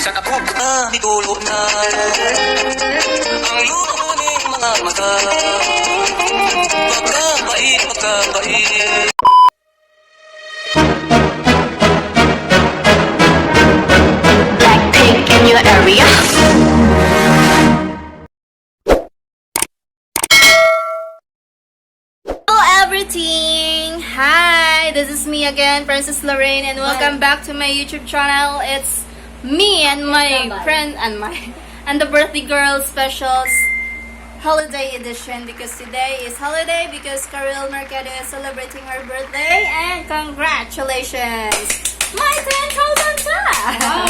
Sa kapog na mitulog na ang luha ng mga mata. Magkabait, magkabait. Blackpink in your area? Hello everything! Hi! This is me again, Princess Lorraine, and welcome back to my YouTube channel. It's me and my friend and the birthday girl specials holiday edition, because today is holiday because Karil Mercado is celebrating her birthday, and congratulations! My 10,000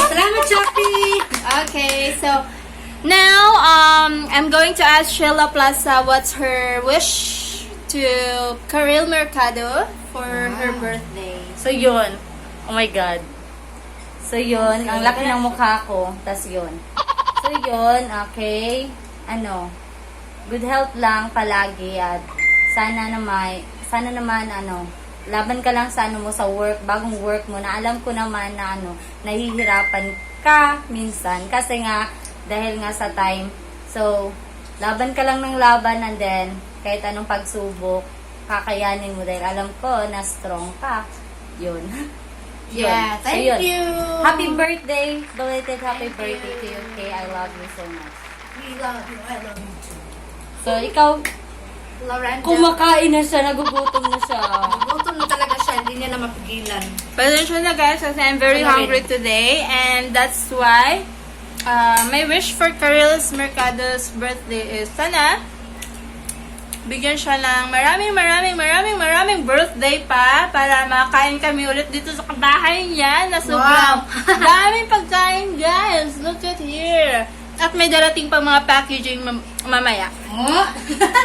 Salamat, Shopee! Okay, so now I'm going to ask Sheila Plaza what's her wish to Karil Mercado for her birthday. So, yun. Oh my God. So, yun. Ang laki ng mukha ko. Tas yun. So, yun. Okay. Good health lang palagi at sana naman, laban ka lang sa mo sa work, bagong work mo na alam ko naman na nahihirapan ka minsan kasi nga dahil nga sa time. So, laban ka lang ng laban, and then kahit anong pagsubok, kakayanin mo dahil alam ko na strong ka. Yun. Yeah, thank you. Happy birthday. Belated happy birthday to you, Kay. I love you so much. We love you. I love you too. So, ikaw, Lorenda. kumakain na siya, nagugutom na siya. Gutom na talaga siya, hindi niya na mapigilan. Pasensya na guys, kasi I'm very hungry today, and that's why my wish for Karil Mercado's birthday is sana bigyan siya ng maraming birthday pa para makain kami ulit dito sa bahay niya na sobrang daming pagkain, guys. Look at here. At may darating pa mga packaging mamaya.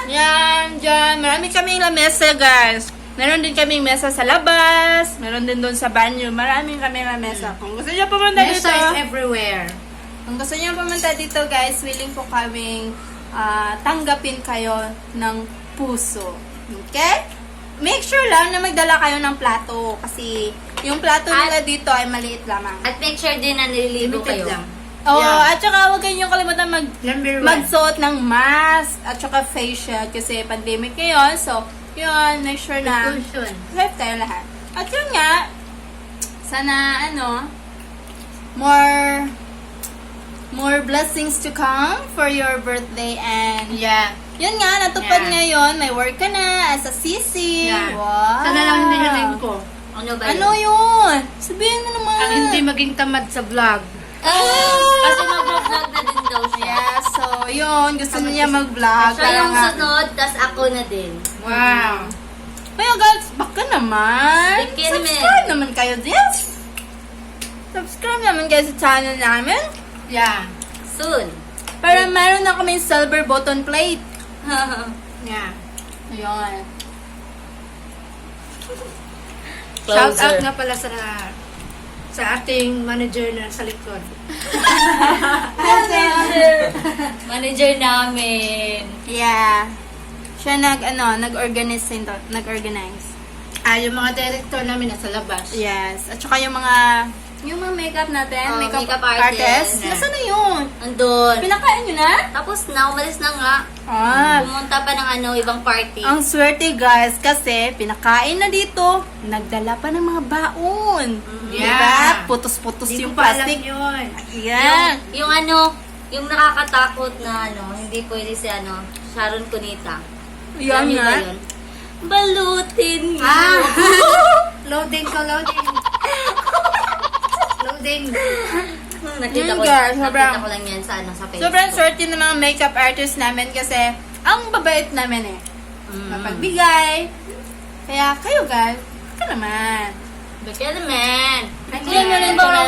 Yan, dyan. Marami kaming lamesa, guys. Meron din kaming mesa sa labas. Meron din doon sa banyo. Maraming kaming lamesa. Kung gusto niyo pumunta dito, everywhere. kung gusto niyo pumunta dito, guys, willing po kaming tanggapin kayo ng puso. Okay? Make sure lang na magdala kayo ng plato. Kasi yung plato nila dito ay maliit lamang. At make sure din na nililigo kayo. Oo, Yeah. at saka huwag kayong kalimutan magsuot ng mask at saka face shield kasi pandemic ngayon. So, yun, make sure na safe tayo lahat. At yun nga, sana more blessings to come for your birthday, and yun nga, natupad ngayon, may work ka na as a sisi. Yeah. Wow. Sana lang hinihiling ko. Ano ba Ano yun? Sabihin mo naman. Ang hindi maging tamad sa vlog. Kasi mag-vlog na din daw siya. Yeah, so yun, gusto niya mag-vlog. Siya yung sunod, tas ako na din. Wow. Kaya guys, baka naman. Bigyan naman. Subscribe naman kayo din. Subscribe naman kayo sa channel namin. Yeah. Soon. Para meron na kaming silver button plate. Yeah. Ayun. Shout out nga pala sa ating manager na sa likod. Manager namin. Yeah. Siya nag-organize. Yung mga director namin nasa labas. Yes. At saka yung mga makeup natin, Makeup artist. Nasaan na yun? Andun. Pinakain nyo na? Tapos na, umalis na nga. Pumunta pa ng ibang party. Ang swerte guys, kasi pinakain na dito, nagdala pa ng mga baon. Yeah. Diba? Putos-putos Hindi yung ko pa alam plastic. yun. Yan. Yung nakakatakot na hindi pwede si Sharon Cunita. Yan Alam niyo nga. ba yun? Balutin mo. Loading. Loading. Nakita Yun, guys, sobrang- ko lang yan sa Facebook. Sobrang swerte ng mga makeup artist namin kasi ang babait namin mapagbigay. Kaya kayo guys, ka naman. Bigyan naman. Yan mo rin ba?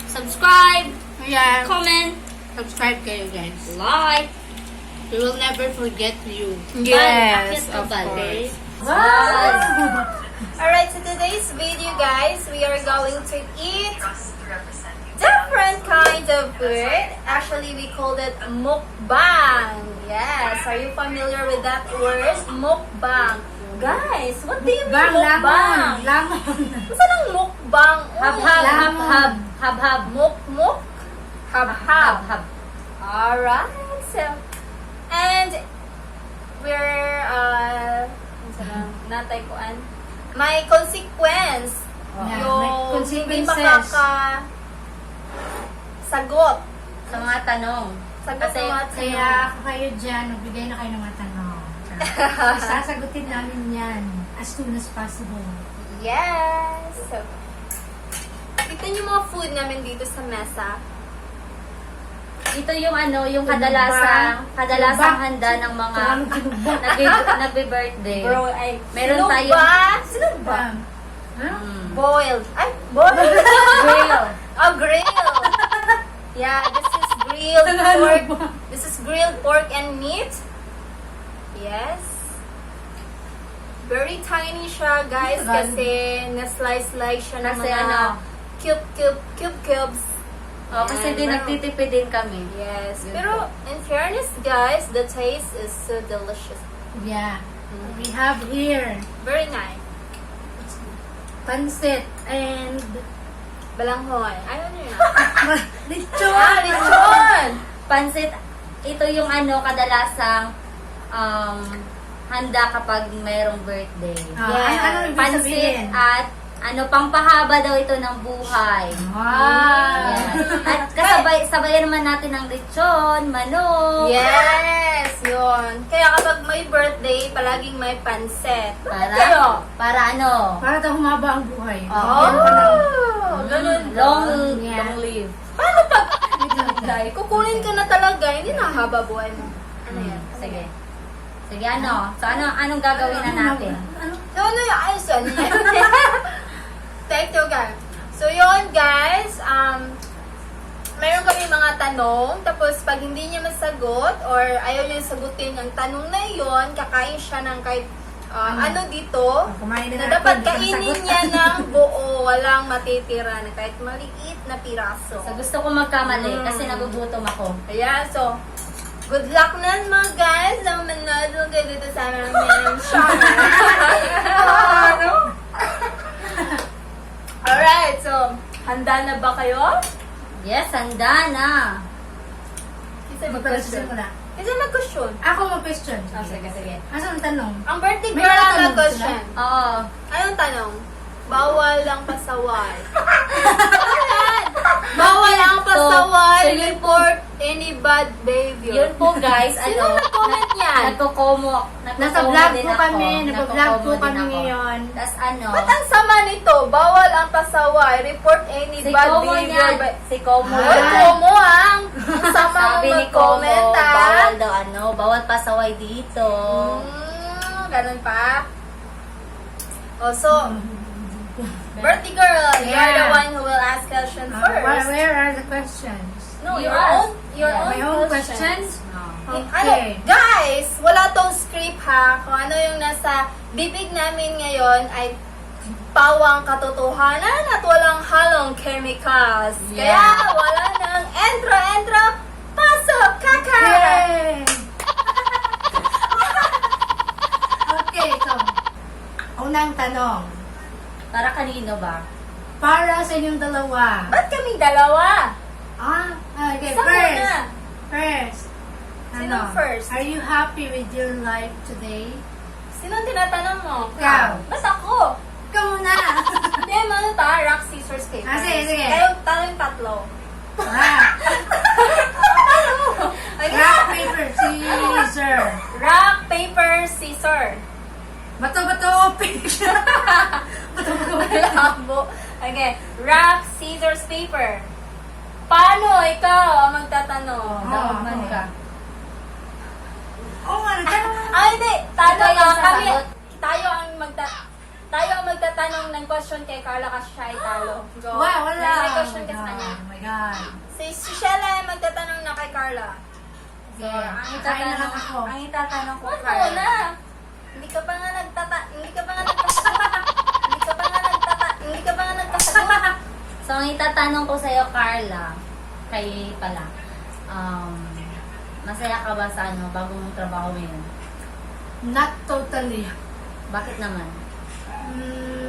Subscribe, Yan. comment, Subscribe kayo, guys. like. We will never forget you. Yes, Bakit of ka ba, course. Alright, so today's video guys, we are going to eat different kinds of food. Actually, we called it mukbang. Yes, are you familiar with that word? Mukbang. Guys, what do you mean mukbang? Lamon. Saan ang mukbang? Hab-hab. Muk-muk? Hab-hab. Hab. Alright, so, and we're, natay koan, may consequence. Yeah, Yung may hindi consequences. sagot. Sa mga tanong. Sagot Kasi, sa mga Kaya kung kayo dyan, nagbigay na kayo ng mga tanong. Sasagutin namin yan as soon as possible. Yes! So, ito yung mga food namin dito sa mesa. ito yung ano, yung Sinugba. kadalasang handa ng mga Sinugba. nagbe-birthday. Bro, ay, Meron sinugba? tayong- Sinugba? Mm. Boiled. Ay, boiled? Grill. Oh, grill. Yeah, this is grilled pork. This is grilled pork and meat. Yes. Very tiny siya, guys, kasi na-slice-slice siya ng Kasi mga ano, cubes. Oh, kasi Yan, din pero- nagtitipid din kami. Yes. Yun Pero, in fairness, guys, the taste is so delicious. Yeah. We have here Very nice. pancit and Balanghoy. Ayaw niyo yan. lechon. Ah, lechon! Pansit, ito yung ano, kadalasang handa kapag mayroong birthday. Ano ibig Pansit sabihin? at ano, pangpahaba daw ito ng buhay. Wow. Yan. At sabayan naman natin ng lechon, manok. Yes! Yun. Kaya kapag may birthday, palaging may pansit. Para ano? Para daw humaba ang buhay. Oh! Meron ka ng- Ganun. Long Yeah. live. Paano pag birthday? Kukunin ka na talaga, hindi na haba buhay mo. Ano yan? Sige. Sige, ano? So, anong gagawin na natin? No, ayos yan. Thank you, guys. So, yun, guys. Mayroon kami mga tanong. Tapos, pag hindi niya masagot or ayaw niya sagutin ang tanong na yun, kakain siya ng kahit ano dito, Kumain na na dapat ako, kainin hindi ko niya ng buo, walang matitira na kahit maliit na piraso. So, gusto ko magkamali kasi nagugutom ako. Ayan, so, good luck na mga guys na manood kayo dito sa aming channel. Alright, so, handa na ba kayo? Yes, handa na. Isa Mag-question mo na. Isa mag-question. Ako mag-question. Sige. Asan ang tanong? Ang birthday May girl mga ang tanong mag-question. Oo. Anong tanong? Bawal ang pasaway. Bawal ang pasaway. So, yun po- Report any bad behavior. Yun po guys, Sino nag-comment yan? Nagko-como Nasa vlog din po ako. kami. Nag-vlog po Nagko-como din kami ako. ngayon. Tas ano, Ba't ang sama nito? Bawal ang pasaway. Report any si bad Como behavior. yan. Si Como. Ay, Como ang sama mo Sabi ni Como, mag-comment bawal daw ano, bawal pasaway dito. Ganun pa. Oh, so, birthday girl, you're the Yeah. one who will ask questions first. Where are the questions? No, You your ask. own, your Yeah. own My own questions. questions? Ano, Okay. guys, wala tong script ha. Kung ano yung nasa bibig namin ngayon ay pawang katotohanan at walang halong chemicals. Yeah. Kaya wala nang entro, pasok, kaka! Yay! Okay, so, unang tanong. Para kanino ba? Para sa inyong dalawa. Ba't kaming dalawa? Okay, Isa first. muna. First. Sino first? Are you happy with your life today? Sinong tinatanong mo? Ikaw. Ba't ako? Ikaw muna. Hindi, ano ta? Rock, scissors, paper. Sige. Tayong tatlo. Rock. Rock, paper, scissor. Rock, paper, scissor. Bato, paper. Malabo. Okay. Rock, scissors, paper. Paano ikaw ang magtatanong? Daugman ka. Oo nga, nagtanong. Hindi. Tanong Ikaw yung kami. sasagot. Tayo ang magtatanong ng question kay Carla kasi siya ay talo. Go. Wow, wala. May question ka sa kanya. Oh my God. Si Shella ay magtatanong na kay Carla. So, Yeah. ang Kain na lang ako. itatanong ko, Ano Carla. na? Hindi ka pa nga nagsagot. So, ang itatanong ko sa'yo, Carla, kay pala, masaya ka ba sa bago mong trabaho ngayon? Not totally. Bakit naman?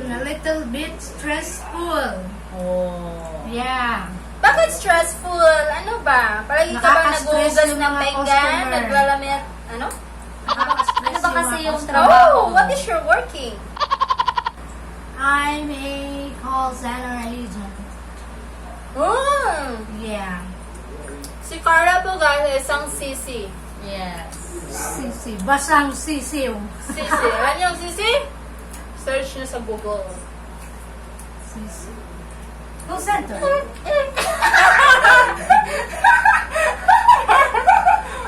A little bit stressful. Oh. Yeah. Bakit stressful? Ano ba? Palagi ka ba Nakaka-stress nagugas yung ng mga pinggan? customer. Naglalamit? Ano? Ano ba kasi yung Oh, trabaho? what is your working? I'm a call center agent. Yeah. Si Carla po guys, isang sisi. Yes. Sisi. Basang sisiw. Sisi. Ano yung sisi? Search nyo sa Google. Sisi. Call center.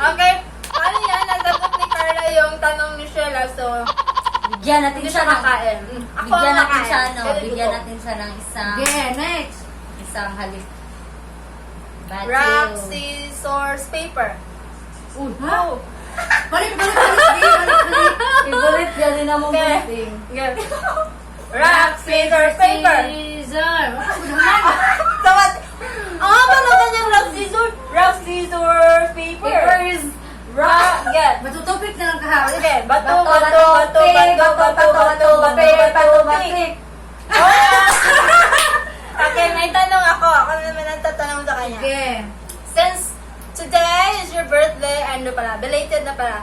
Okay. Paano yan? Nasagot ni Carla yung tanong ni Sheila. So, Bigyan natin hindi siya siya ng... makain. Ako Bigyan ang natin makain. siya, no? Very Bigyan good. natin siya ng isang... Yeah, next. Isang halik. Batil. Rock, scissors, paper. Uy, ha? Balik. Ibulit niya rin ang Okay. buliting. Good. Rock, scissors, paper. Scissor. So what? Paano kanyang rock, scissors? Rock, scissors, paper. Papers. Rock, good. Matutupik na lang kahapon. Okay, bato, Bato, bato, bato, bato, bato, bato, bato, batik. Okay, may tanong ako. Ako naman ang tatanong sa kanya. Okay. Since today is your birthday, ano pala, belated na pala.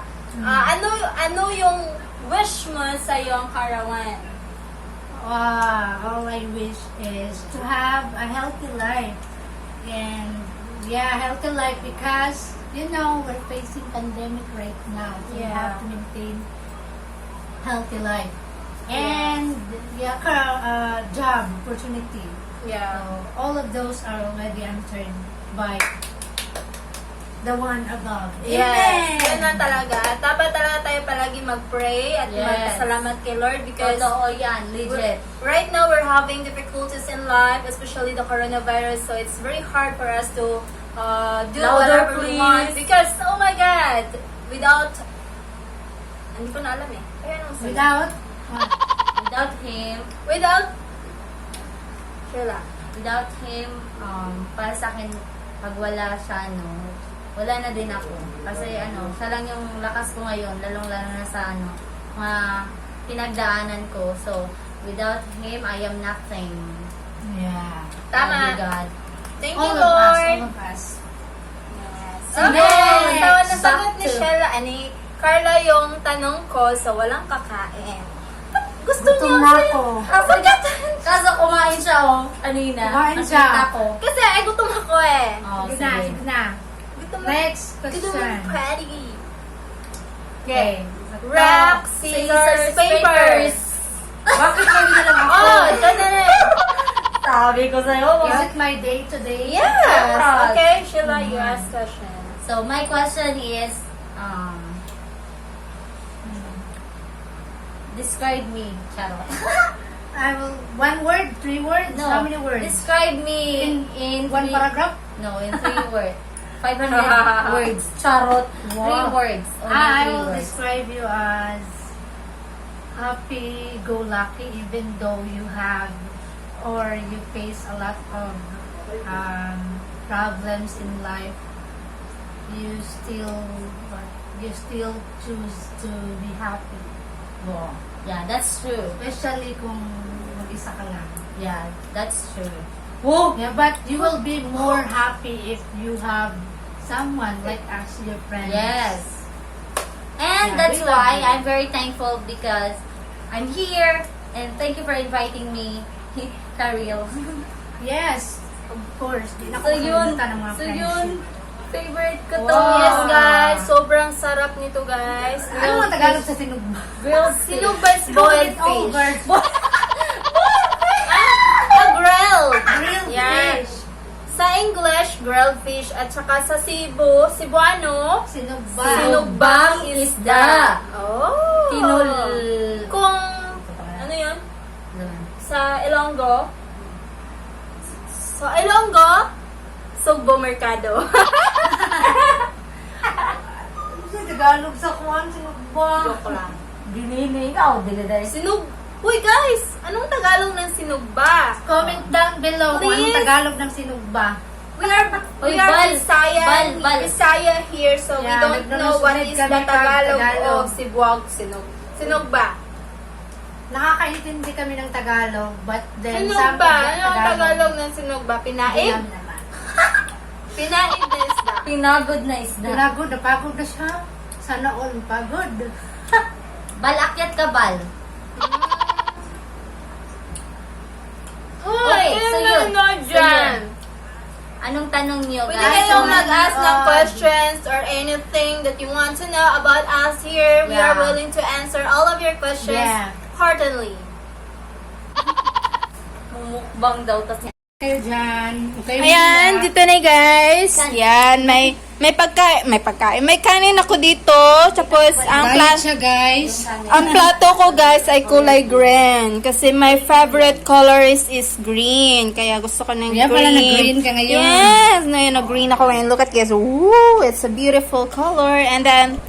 Ano yung wish mo sa iyong karawan? All I wish is to have a healthy life. And yeah, healthy life because, you know, we're facing pandemic right now. So we Yeah. have to maintain healthy life. And yeah, job opportunity. Yeah. So all of those are already answered by the one above. Yes, Amen. yun na talaga. Dapat talaga tayo palagi mag-pray at Yes. magpasalamat kay Lord because Totoo yan, legit. right now we're having difficulties in life, especially the coronavirus. So it's very hard for us to do Louder, whatever we please. want because, oh my God, without, hindi ko na alam eh. Kaya nung Without what? Without him, Sheila. without him, para sa akin, pag wala siya, wala na din ako. Kasi siya lang yung lakas ko ngayon, lalong-lalo na sa mga pinagdaanan ko. So, without him, I am nothing. Yeah. Tama. Love you, God. Thank you, All of us, Lord. all of us. Okay, Next, so nasagot ni back to- Sheila, Carla yung tanong ko, so walang kakain. Gusto Gutom niyo na ako. Kaso kumain siya, kanina. Kumain Nakita siya. ko. Kasi ay gutom ako eh. Oh, Sige na, sige. sige na. Gutom Next Gutom question. ako pretty. Okay. Rock, scissors, papers. Bakit hindi na lang ako? Oh, dyan na rin. Sabi ko sa'yo. Is it my day today? Yes. Okay, Sheila, you ask question. So, my question is, describe me, Charot. I will, 1 word, 3 words? How many words? Describe me in 1 three- paragraph? No, in 3 words. 500 words. Charot. 3 words. Only I 3 will words. describe you as happy-go-lucky even though you have or you face a lot of problems in life. You still choose to be happy. Wow. Yeah, that's true. Especially kung mag-isa ka lang. Yeah, that's true. Whoa! Yeah, but you will be more happy if you have someone like us, your friends. Yes. And Yeah, that's we love why you. I'm very thankful because I'm here and thank you for inviting me, Karil. Yes, of course. Di na So ko yun, makalimutan ang mga friendship. favorite ko to. Wow. Yes, guys. Sobrang sarap nito, guys. Ano ang Tagalog sa sinugba? Grilled fish. Sinubas boiled Over. fish. Grilled. Grilled Yan. fish. Sa English, grilled fish. At saka sa Cebuano, Sinugba. Sinugbang isda. Oh. Tinul... Kung, ano yun? Sa Ilonggo, Sugbo Mercado. Sa Tagalog sa kuwan, sinugba. Joke lang. Dinini ikaw, diliday. Uy guys, anong Tagalog ng sinugba? Comment down below kung anong Please. Tagalog ng sinugba. We are Uy, Bisaya, bal. Bisaya here, so we Yeah, don't know what is the nagdadasubmit kami Tagalog pag Tagalog. of Cebuag sinugba. Nakakaintindi kami ng Tagalog, but then Sinugba, sometimes ano ang Tagalog ng sinugba? Hindi Pinaig? alam naman. Pinagod na isda. Napagod na siya. Sana all pagod. Bal, akyat ka, Bal. Okay, so yun. dyan. Anong tanong niyo, Pwede guys? kayong mag-ask ng questions or anything that you want to know about us here. We Yeah. are willing to answer all of your questions Yeah. heartily. Mumukbang daw, tas Kayo dyan. Okay, Ayan, dito na guys. Yan, may pagkain. May kanin ako dito. Tapos, Diet siya, guys. ang plato ko guys ay kulay green. Kasi my favorite color is green. Kaya gusto ko ng Kaya green. pala nag-green ka ngayon. Yes, ngayon nag-green ako ngayon. Look at guys. Woo! It's a beautiful color. And then,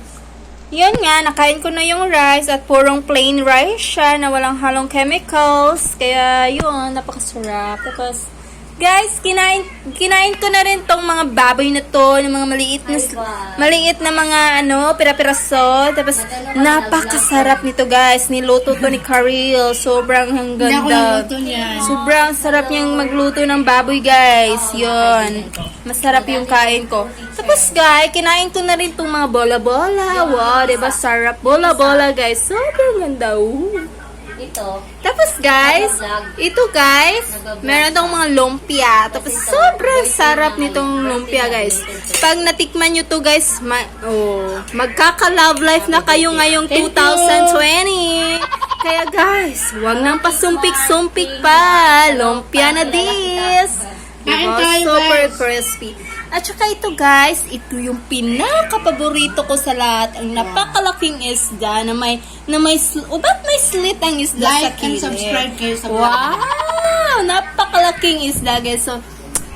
yun nga, nakain ko na yung rice at purong plain rice siya na walang halong chemicals. Kaya yun, napakasarap. Tapos, guys, kinain ko na rin tong mga baboy na to, ng mga maliit na mga pira-piraso. Tapos, napakasarap nito guys. Niluto to ni Karil. Sobrang Hindi ako ganda. nagluto niyan. Sobrang sarap niyang magluto ng baboy, guys. Yun. Masarap yung kain ko. Tapos, guys, kinain ko na rin itong mga bola-bola. Wow, diba? Sarap. Bola-bola, guys. Sobrang ganda. Ooh. ito. Tapos, guys, ito, guys, meron tong mga lumpia. Tapos, sobrang sarap nitong lumpia, guys. Pag natikman nyo to, guys, magkaka-love life na kayo ngayong 2020. Kaya, guys, wag nang pasumpik-sumpik pa. Lumpia na this. Kain Diba? tayo, Super guys. crispy. At saka ito guys, ito yung pinaka-paborito ko sa lahat. Ang napakalaking isda na may ba't may slit ang isda sa Like and kilid? subscribe kayo sa vlog. Wow! Napakalaking isda guys. So,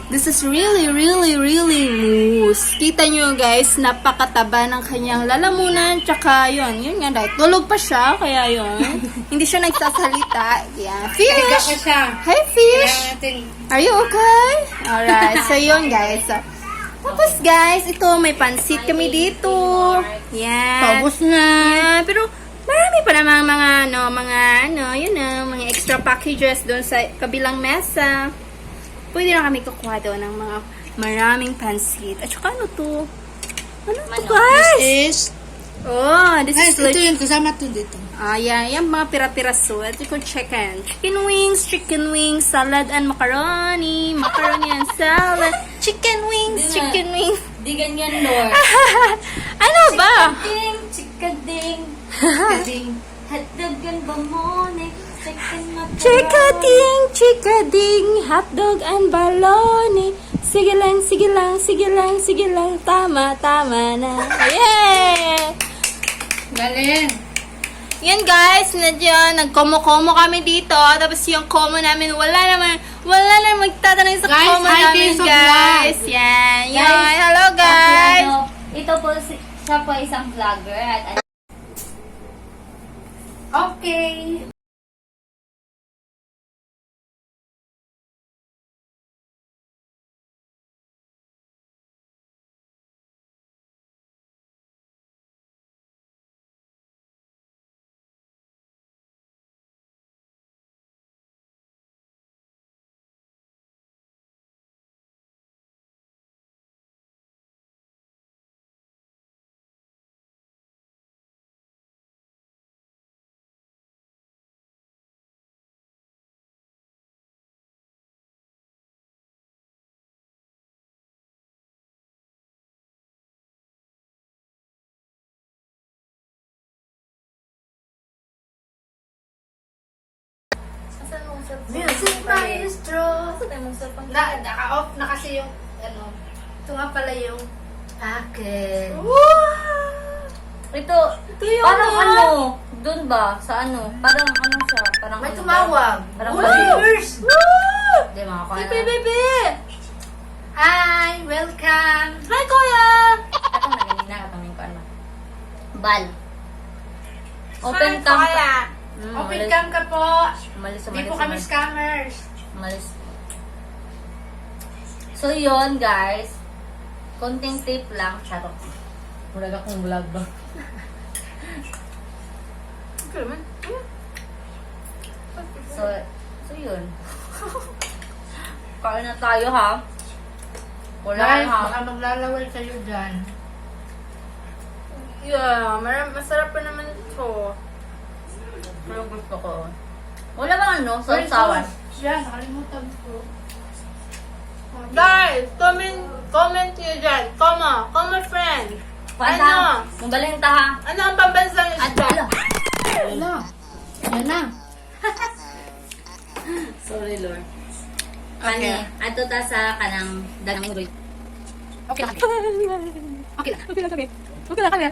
this is really, really, really loose. Kita nyo guys, napakataba ng kanyang lalamunan. Tsaka yun nga dahil tulog pa siya. Kaya yun, hindi siya nagsasalita. Yeah. Kaya ka Fish! siya. Hi fish! Kaya natin. Are you okay? Alright, so yun guys. So, tapos guys, ito may pansit kami dito. Yan. Paubos na. Yan, pero marami pa namang mga extra packages doon sa kabilang mesa. Pwede na kami kukuha doon ng mga maraming pansit. At saka ano to? Ano to guys? Is, This guys, is like ito yun. Kasama to dito. yan mga pira-piraso. At ito chicken. Chicken wings, salad and macaroni. Macaroni and salad. Chicken wings. Di ganyan, Lord. Ano ba? Chikading. Hotdog and bamone. Chicken macaroni. Chikading, hotdog and baloney. Sige lang. Tama na. Yeah! Galing. Yan guys, nagkomo-komo kami dito. Tapos yung komo namin, wala naman magtatanong sa Guys, komo hi namin kayo sa guys. vlog. Yan. Guys, Hello guys. Ito po, siya po isang vlogger at Okay. Music Maestro. Naka-off na kasi yung, ito nga pala yung akin. ito yun, parang ano, dun ba? Sa ano? Parang ano siya? Parang May ano tumawag. ba? Parang Viewers! Di mga kaya. Baby. Hi! Welcome! Hi kuya. Atong na ganina, atong yung ano. Bal. Open cam ka. Open cam ka po. Umalis. Hindi po kami scammers. Umalis. So, yun, guys. Konting tip lang. Charot. Murag akong vlog ba? So yun. Kain na tayo, ha? Wala Guys, na. baka maglalawal kayo dyan. Yeah, masarap pa naman ito. Pero gusto ko. Wala bang ano? Sausawan? Yan, nakalimutan ko. Guys, comment nyo dyan. Come friend. Panta. Kung balenta ha. Ano ang pambansang At isda? wala. Ano? Yan na. Sorry, Lord. Okay. Pani, ato ta sa kanang danaming roy. Okay lang. Okay lang. Okay lang kami. Okay lang kami.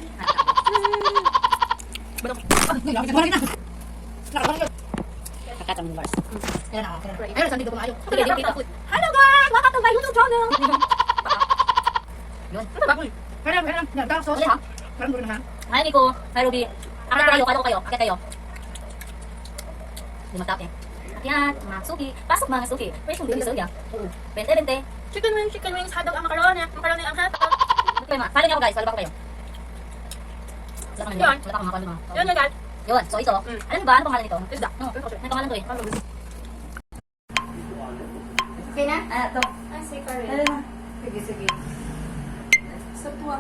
Kakatang mo, Lars. Yan ako. Ayun, saan dito kumayo? Sige, dito. Hello guys! Welcome to my YouTube channel! Yun. Ano ba? Kaya lang. Nagdang sauce. Ulit, ha? Parang gulo na ha. Hi, Nico. Hi, Ruby. Akit kayo, kayo. Akit kayo. Di matap eh. Akyat, mga suki. Pasok mga suki. Pwede kong bigil sa uya. Bente. Chicken wings, hotdog ang macaroni. Macaroni ang hotdog. Follow niyo ako guys. Follow ba ko kayo? Wala ka Yun. Wala ka mga follow Yun na guys. Yun. So ito. Alam mo ba? Ano pangalan nito? Isda. No. Ano pangalan to eh? Okay na? Ah, ito. Ay, si Karen. Ano na? Sige. Sa tuwa.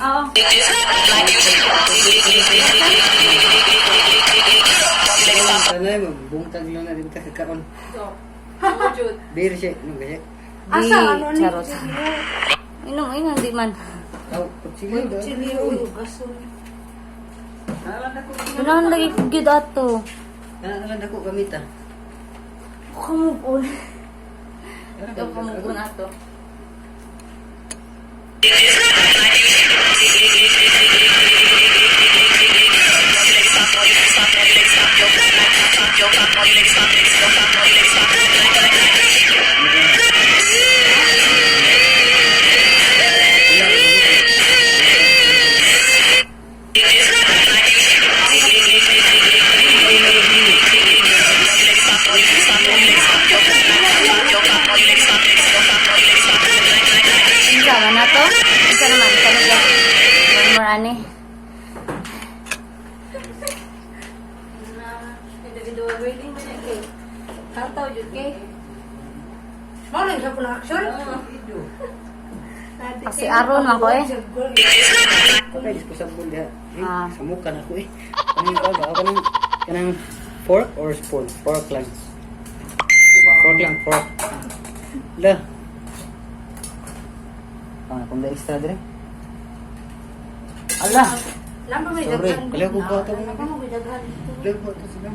Oo. Sana magbungkag lang na rin ka kakaon. Jud. Beer siya, ano kasi? Asa? Ano ni? Charot. Inom, di man. Tao, kutsili daw. Alam ako, Ganahan lagi kugid ato. alam ako gamit ah. Kamubon. Ikaw kamubon ato. Sama na to? Isa naman, isa na dyan. One more ani. Individual wedding ba niya kay? Kantaw jud kay. Mau lang siya po ng action? Kasi aron man ko eh. Okay, dispo sa bul diha. Ah. Samukan ako eh. Kanang ka ba? Kanang fork or spoon? Fork lang. Fork lang, fork. La. Kung da extra dire. Allah. Lamba may Sorry, daghan. kaliw ko ka ito. Lamba mo may daghan. Kaliw ko ito sila.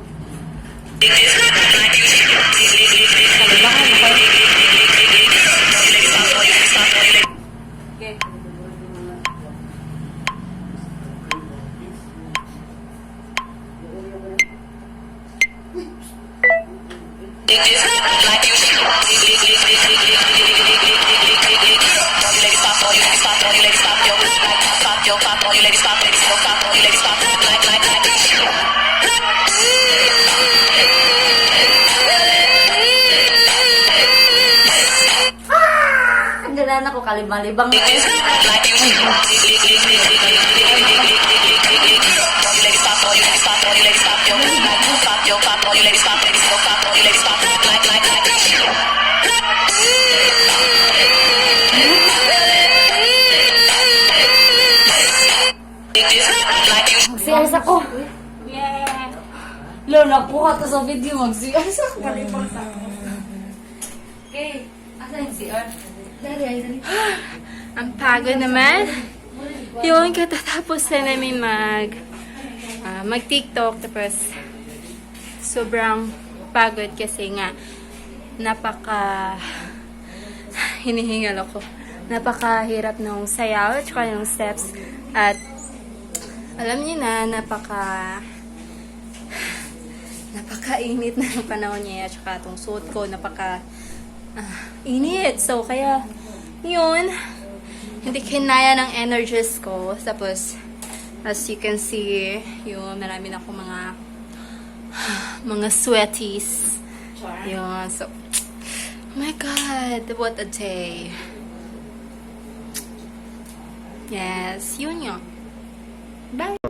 Okay. Hindi na ako kalibang-libang. Mag-CRs ako. Yeah. Lo, nakuha to sa video. Mag-CRs ako. Okay. Asa yung CR? Ang pagod naman. Yun, katatapos na namin mag-TikTok. Tapos, sobrang pagod kasi nga, hinihingal ako. Napakahirap nung sayaw, tsaka yung steps. At, Alam niyo na, napakainit na yung panahon niya. At saka itong suot ko, init. So, kaya, yun, hindi kinaya ng energies ko. Tapos, as you can see, yun, marami na akong mga sweaties. Yun, so, oh my God, what a day. Yes, yun yun. Bye!